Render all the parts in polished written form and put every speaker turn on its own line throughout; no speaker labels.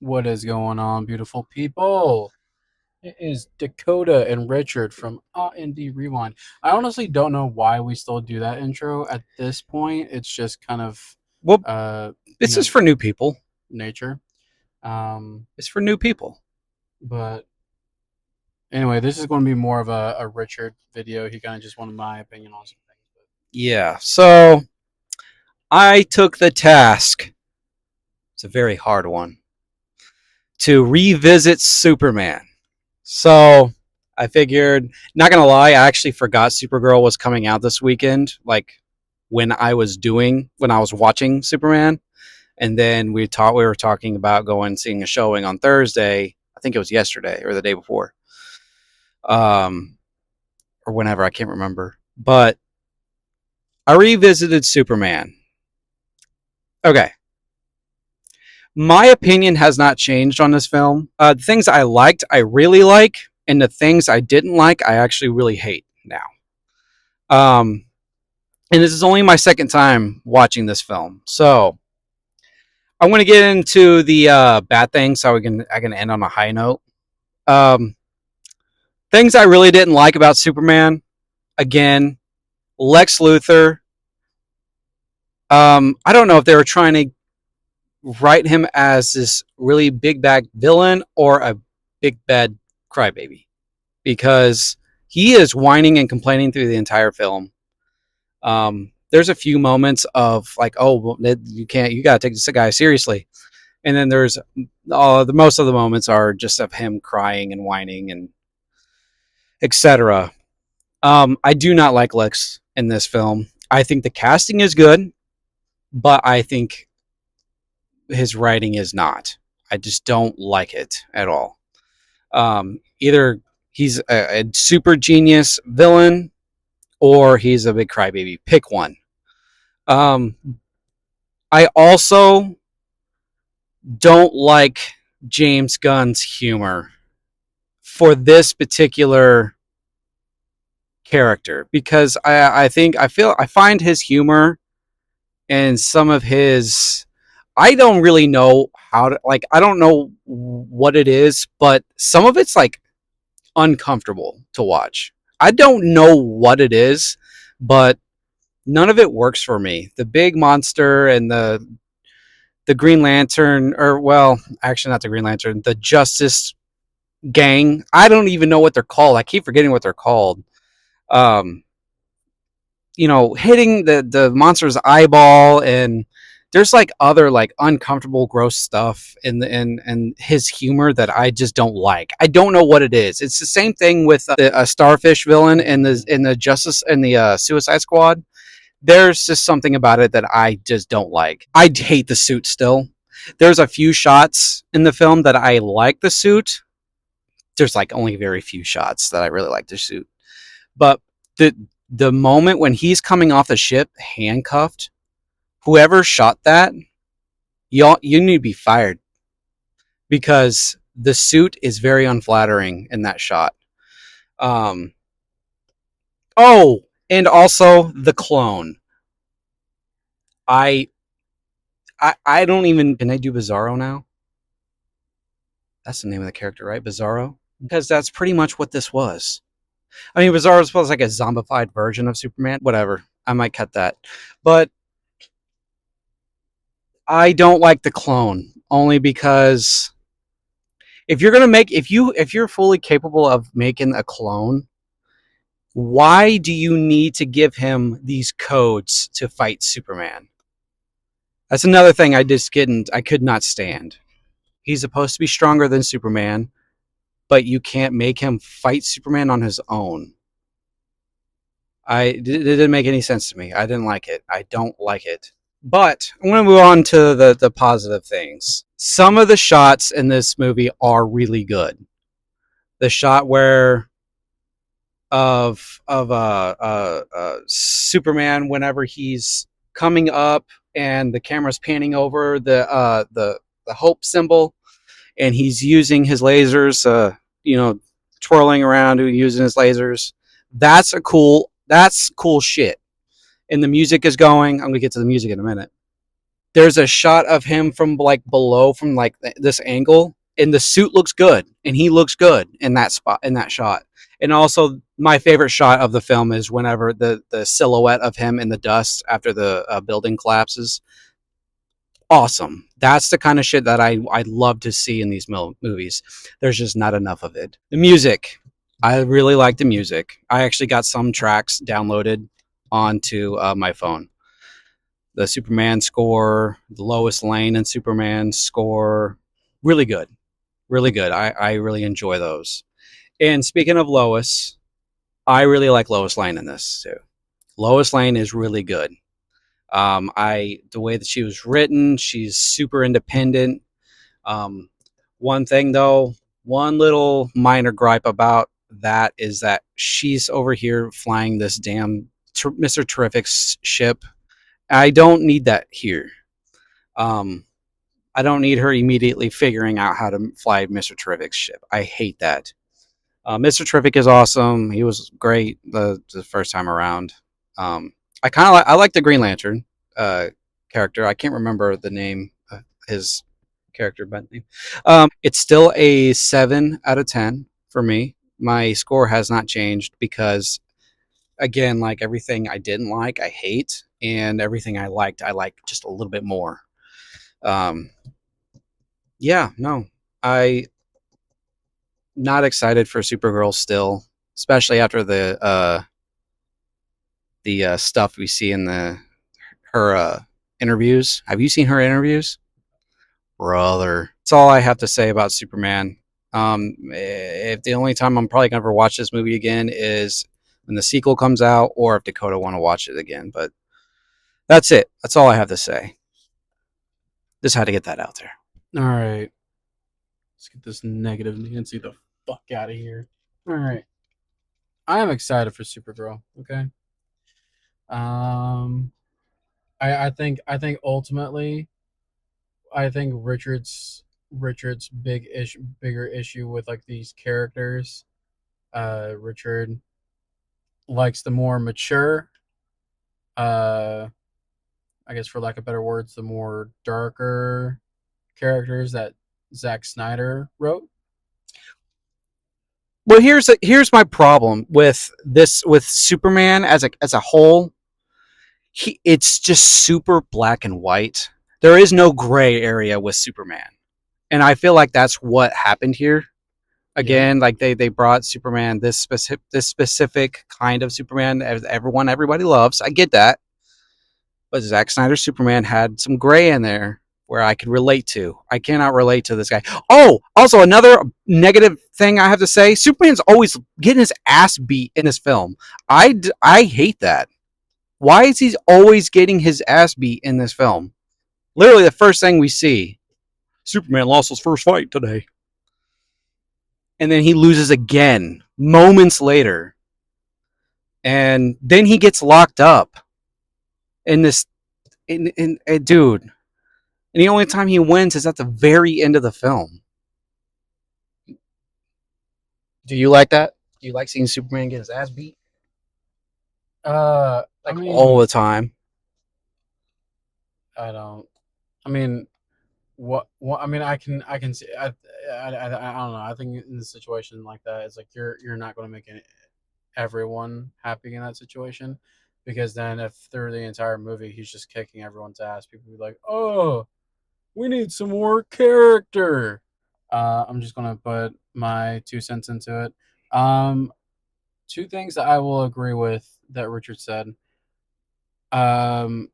What is going on, beautiful people? It is Dakota and Richard from R&D Rewind. I honestly don't know why we still do that intro at this point. It's just kind of,
Well,
uh, you
this is
know,
for new people.
nature. Um,
It's for new people.
but anyway, this is going to be more of a Richard video. He kind of just wanted my opinion on some things.
Yeah. So I took the task. It's a very hard one to revisit Superman. So I figured, not gonna lie, I actually forgot Supergirl was coming out this weekend. Like when I was watching Superman, and then we were talking about going seeing a showing on Thursday. I think it was yesterday or the day before, um, or whenever, I can't remember. But I revisited Superman. Okay, my opinion has not changed on this film. The things I liked, I really like, and the things I didn't like, I actually really hate now. Um, and this is only my second time watching this film, so I want to get into the bad things so I can end on a high note. Um, Things I really didn't like about Superman. Again, Lex Luthor. I don't know if they were trying to write him as this really big bad villain or a big bad crybaby, because he is whining and complaining through the entire film. There's a few moments of like, oh, well, you can't, you got to take this guy seriously, and then there's the most of the moments are just of him crying and whining and etc. I do not like Lex in this film. I think the casting is good, but I think his writing is not. I just don't like it at all. Either he's a super genius villain or he's a big crybaby. Pick one. Um, I also don't like James Gunn's humor for this particular character, because I find his humor and some of his, I don't really know how to, like, I don't know what it is, but some of it's like uncomfortable to watch. I don't know what it is, but none of it works for me. The big monster and the Green Lantern, or well, actually not the Green Lantern, the Justice Gang. I don't even know what they're called. I keep forgetting what they're called. Um, Hitting the monster's eyeball, and there's like other like uncomfortable, gross stuff in his humor that I just don't like. I don't know what it is. It's the same thing with the Starfish villain in the Justice and the Suicide Squad. There's just something about it that I just don't like. I hate the suit still. There's a few shots in the film that I like the suit. There's like only very few shots that I really like the suit. But the the moment when he's coming off the ship handcuffed, whoever shot that, you need to be fired, because the suit is very unflattering in that shot. Um oh, and also the clone. I I don't even, can I do Bizarro now? That's the name of the character, right? Bizarro? Because that's pretty much what this was. I mean, Bizarro was like a zombified version of Superman. Whatever. I might cut that. But I don't like the clone only because if you're gonna make if you're fully capable of making a clone, why do you need to give him these codes to fight Superman? That's another thing I could not stand. He's supposed to be stronger than Superman, but you can't make him fight Superman on his own. It didn't make any sense to me. I didn't like it. I don't like it. But I'm going to move on to the positive things. Some of the shots in this movie are really good. The shot where Superman, whenever he's coming up and the camera's panning over the hope symbol, and he's using his lasers, twirling around using his lasers. That's cool shit. And the music is going. I'm gonna get to the music in a minute. there's a shot of him from like below from like this angle, and the suit looks good and he looks good in that spot, in that shot. And also my favorite shot of the film is whenever the silhouette of him in the dust after the building collapses. Awesome. That's the kind of shit that I love to see in these movies. There's just not enough of it. The music, I really like the music. I actually got some tracks downloaded onto my phone. The Superman score, the Lois Lane and Superman score, really good, really good. I really enjoy those. And speaking of Lois, I really like Lois Lane in this too. Lois Lane is really good. I the way that she was written, she's super independent. Um, one thing though, one little minor gripe about that is that she's over here flying this damn Mr. Terrific's ship. I don't need that here. Um, I don't need her immediately figuring out how to fly Mr. Terrific's ship. I hate that. Mr. Terrific is awesome. He was great the first time around. I kind of I like the Green Lantern uh, character. I can't remember the name of his character by name. It's still a 7 out of 10 for me. My score has not changed because again, like everything I didn't like, I hate, and everything I like just a little bit more. Um, yeah, no, I not excited for Supergirl still, especially after the stuff we see in the her interviews. Have you seen her interviews, brother? That's all I have to say about Superman. If the only time I'm probably gonna ever watch this movie again is when the sequel comes out, or if Dakota want to watch it again. But that's it. That's all I have to say. Just had to get that out there.
All right, let's get this negative Nancy the fuck out of here. All right, I am excited for Supergirl. Okay, um, I think ultimately, I think Richard's bigger issue with like these characters. Richard likes the more mature, uh, I guess for lack of better words, the more darker characters that Zack Snyder wrote.
Well, here's my problem with this with Superman as a whole. It's just super black and white. There is no gray area with Superman, and I feel like that's what happened here.
Yeah.
Again, like they brought Superman, this specific kind of Superman as everybody loves. I get that, but Zack Snyder's Superman had some gray in there where I could relate to. I cannot relate to this guy. Oh, also another negative thing I have to say: Superman's always getting his ass beat in this film. I hate that. Why is he always getting his ass beat in this film? Literally, the first thing we see, Superman lost his first fight today, and then he loses again moments later, and then he gets locked up in this. Dude, and the only time he wins is at the very end of the film. Do you like that? Do you like seeing Superman get his ass beat
I
like all
mean,
the time?
I don't. I mean, what? I mean, I can see. I don't know. I think in a situation like that, it's like you're not going to make everyone happy in that situation, because then if through the entire movie he's just kicking everyone's ass, people be like, oh, we need some more character. I'm just gonna put my 2 cents into it. Um, Two things that I will agree with that Richard said. Um,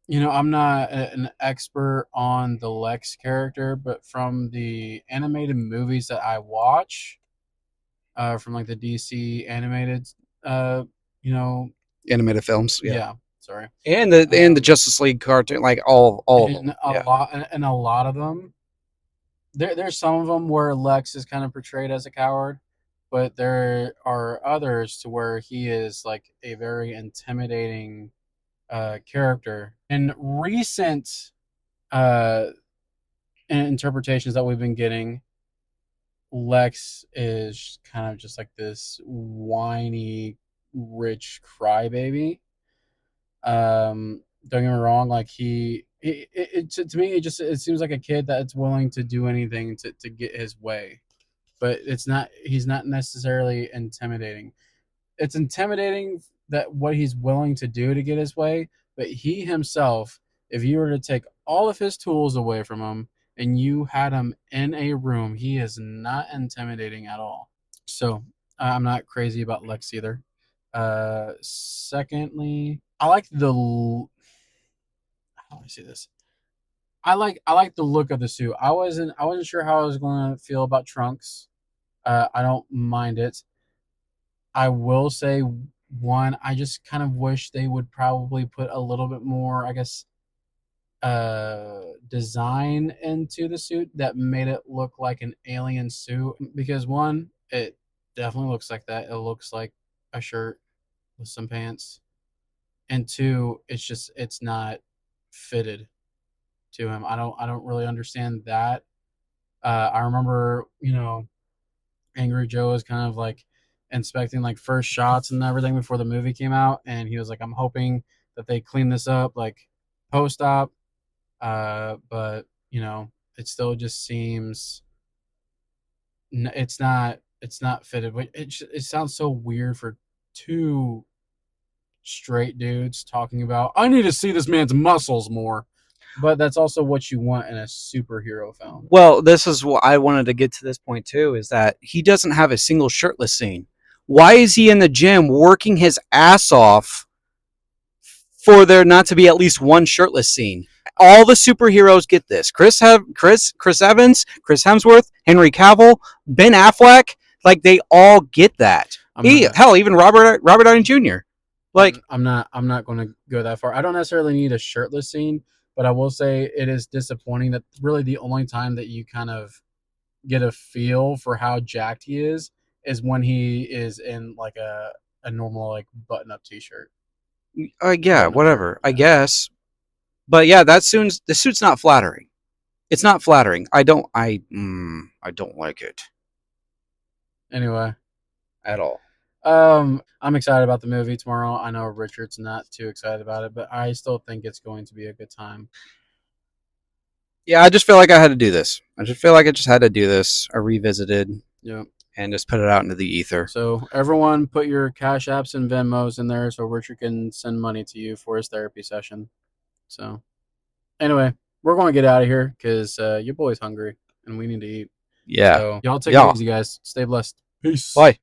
I'm not an expert on the Lex character, but from the animated movies that I watch, from like the DC animated, uh, you know,
Animated films, yeah,
yeah, sorry,
and the
um,
Justice League cartoon, like all of them, yeah.
and a lot of them, there's some of them where Lex is kind of portrayed as a coward, but there are others to where he is like a very intimidating character. In recent uh, interpretations that we've been getting, Lex is kind of just like this whiny, rich crybaby. Don't get me wrong. Like to me, it seems like a kid that's willing to do anything to get his way. But it's not. He's not necessarily intimidating. It's intimidating that what he's willing to do to get his way. But he himself, if you were to take all of his tools away from him and you had him in a room, he is not intimidating at all. So I'm not crazy about Lex either. Secondly, I like the how do I say this? I like the look of the suit. I wasn't sure how I was going to feel about Trunks. I don't mind it. I will say one. I just kind of wish they would probably put a little bit more, I guess, design into the suit that made it look like an alien suit. Because one, it definitely looks like that. It looks like a shirt with some pants, and two, it's not fitted to him. I don't really understand that. I remember, Angry Joe was kind of like inspecting like first shots and everything before the movie came out, and he was like, "I'm hoping that they clean this up like post op." But it still just seems it's not fitted. It sounds so weird for two straight dudes talking about. I need to see this man's muscles more. But that's also what you want in a superhero film.
Well, this is what I wanted to get to this point too, is that he doesn't have a single shirtless scene. Why is he in the gym working his ass off for there not to be at least one shirtless scene? All the superheroes get this. Chris Evans, Chris Hemsworth, Henry Cavill, Ben Affleck, like they all get that.
I'm not
Hell, even Robert Downey Jr. Like,
I'm not going to go that far. I don't necessarily need a shirtless scene, but I will say it is disappointing that really the only time that you kind of get a feel for how jacked he is when he is in like a normal like button up t-shirt,
yeah,
button up shirt.
whatever, I
Yeah.
guess. But yeah, the suit's not flattering. It's not flattering. I don't like it
Anyway,
at all.
I'm excited about the movie tomorrow. I know Richard's not too excited about it, but I still think it's going to be a good time.
Yeah, I just feel like I had to do this. I just feel like I just had to do this. I revisited
Yeah.
and just put it out into the ether.
So everyone, put your Cash Apps and Venmos in there so Richard can send money to you for his therapy session. So anyway, we're going to get out of here because your boy's hungry and we need to eat.
Yeah.
So y'all take it
Yeah.
easy, guys. Stay blessed. Peace.
Bye.